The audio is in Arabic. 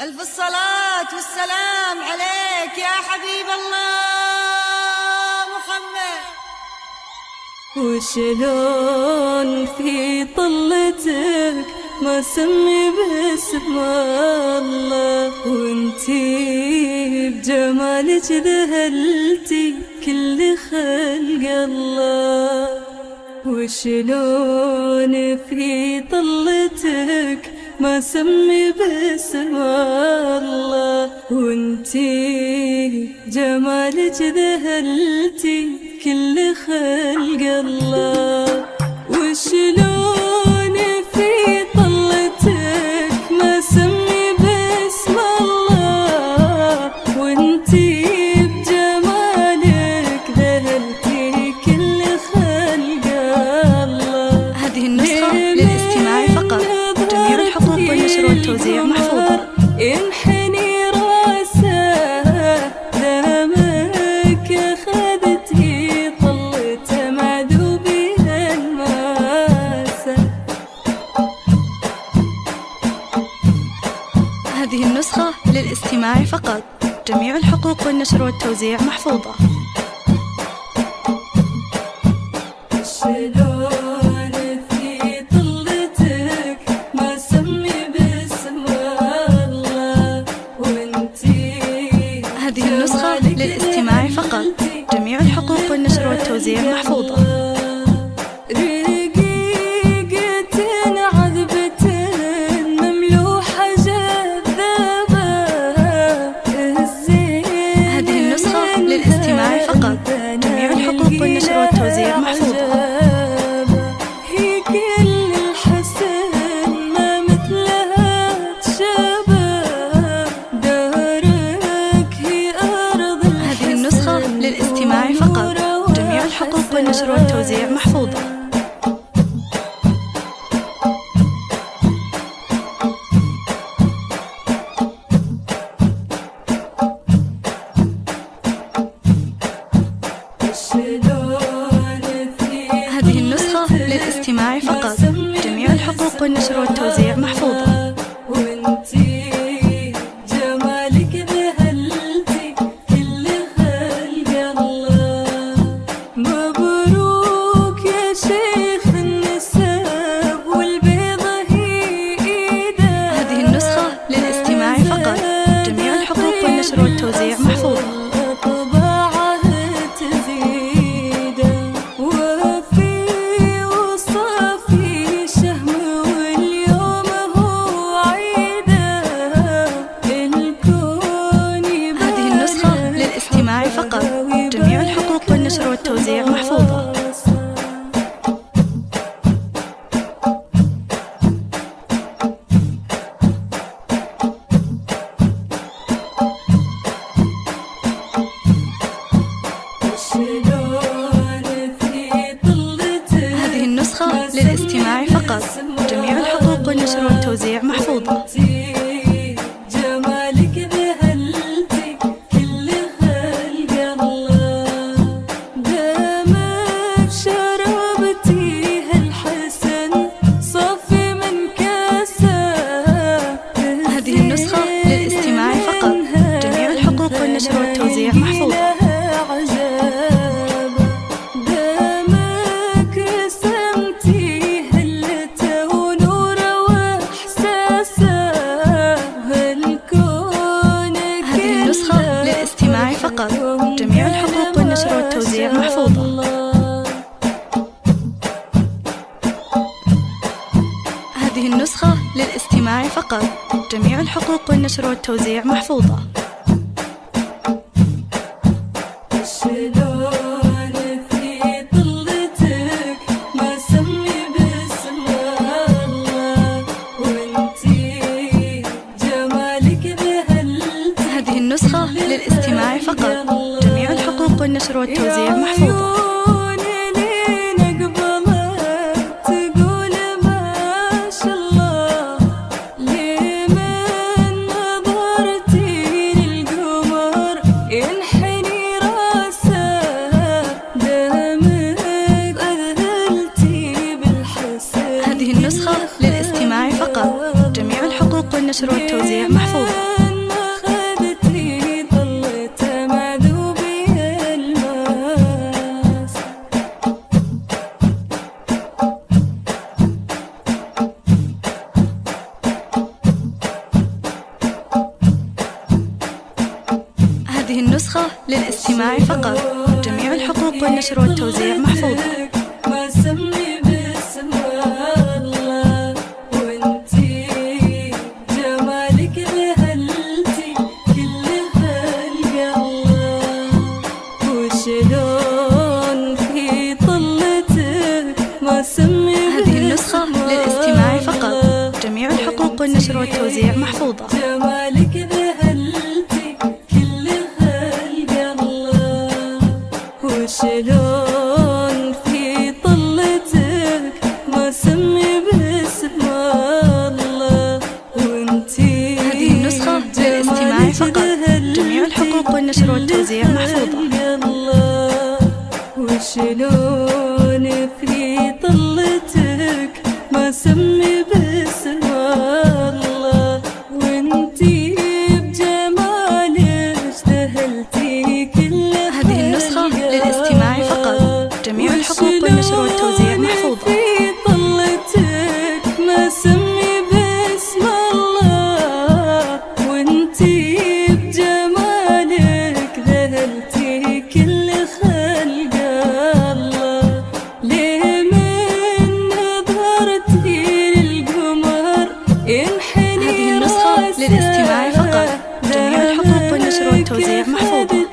ألف الصلاة والسلام عليك يا حبيب الله محمد. وشلون في طلتك ما سمي باسم الله، وانتي بجمالك ذهلتي كل خلق الله. وشلون في طلتك ما سمي باسم الله، وانتي جمالك ذهلتي كل خلق الله. وشلون في طلتك ما سمي باسم الله، وانتي بجمالك ذهلتي كل خلق الله. هذه النسخة للاستماع فقط، جميع الحقوق والنشر والتوزيع محفوظة. انحني راسه دامك اخذتي طلته معذوبها الماسه. هذه النسخة للاستماع فقط، جميع الحقوق والنشر والتوزيع محفوظة. شلون في طلتك ما سمي باسم الله، وانتي هذه النسخة للاستماع فقط، جميع الحقوق والنشر والتوزيع محفوظة. رقيقة عذبة مملوحة جذابة. هذه النسخة للاستماع فقط، جميع الحقوق والنشر والتوزيع محفوظة. هي كل الحسن ما مثلها تشابه، دارك هي أرض الحسن. هذه النسخة للاستماع فقط، جميع الحقوق والنشر والتوزيع محفوظة. هذه النسخة للاستماع فقط، جميع الحقوق والنشر والتوزيع محفوظة. وانتي جمالك ذهلتي كل خلق الله. مبروك يا شيخ النسب والبيضة هي ايده. هذه النسخة للاستماع فقط، جميع الحقوق والنشر والتوزيع محفوظة. طباعه تزيده، وفي وصافي شهم واليوم هو عيده. الكون هذه النسخة للاستماع فقط، جميع الحقوق والنشر والتوزيع محفوظة. هذه النسخة للاستماع فقط، جميع الحقوق والنشر والتوزيع محفوظة. جمالك ذهلتي كل خلق الله. دامك شربتي هالحسن صافي من كاسه. هذه النسخة للاستماع فقط، جميع الحقوق والنشر والتوزيع محفوظة. دامك رسمتي هلته ونوره واحساسه. هالكون هذه النسخة للاستماع فقط، جميع الحقوق والنشر والتوزيع محفوظة. هذه النسخة للاستماع فقط، جميع الحقوق والنشر والتوزيع محفوظة. شلون في طلتك ما سمي باسم الله، وانتي جمالك ذهلتي. هذه النسخة للاستماع فقط، جميع الحقوق والنشر والتوزيع محفوظة. هذه النسخة للاستماع فقط، جميع الحقوق الحقوق والنشر والتوزيع محفوظة. هذه النسخة للاستماع فقط. جميع الحقوق والنشر والتوزيع محفوظة. ما سمي باسم الله وانتي جمالك ذهلتي كل خلق الله، وشلون في طلتك ما سمي هذه النسخة للاستماع فقط. جميع الحقوق والنشر والتوزيع محفوظة. جمالك ذهلتي كل خلق الله، وشلون في طلتك ما سمي باسم الله وانتي. هذه النسخة للاستماع فقط. جميع الحقوق والنشر والتوزيع محفوظة. وشلون في طلتك ما سمي باسم الله وانتي بجمالك ذهلتي كل. هذه النسخة للاستماع فقط. جميع الحقوق والنشر والتوزيع محفوظة. في طلتك ما سمي باسم الله وانتي بجمالك ذهلتي كل خلق الله. ليه من نظرتي للقمر ينحني هذه النسخة للاستماع فقط. جميع الحقوق والنشر والتوزيع محفوظة.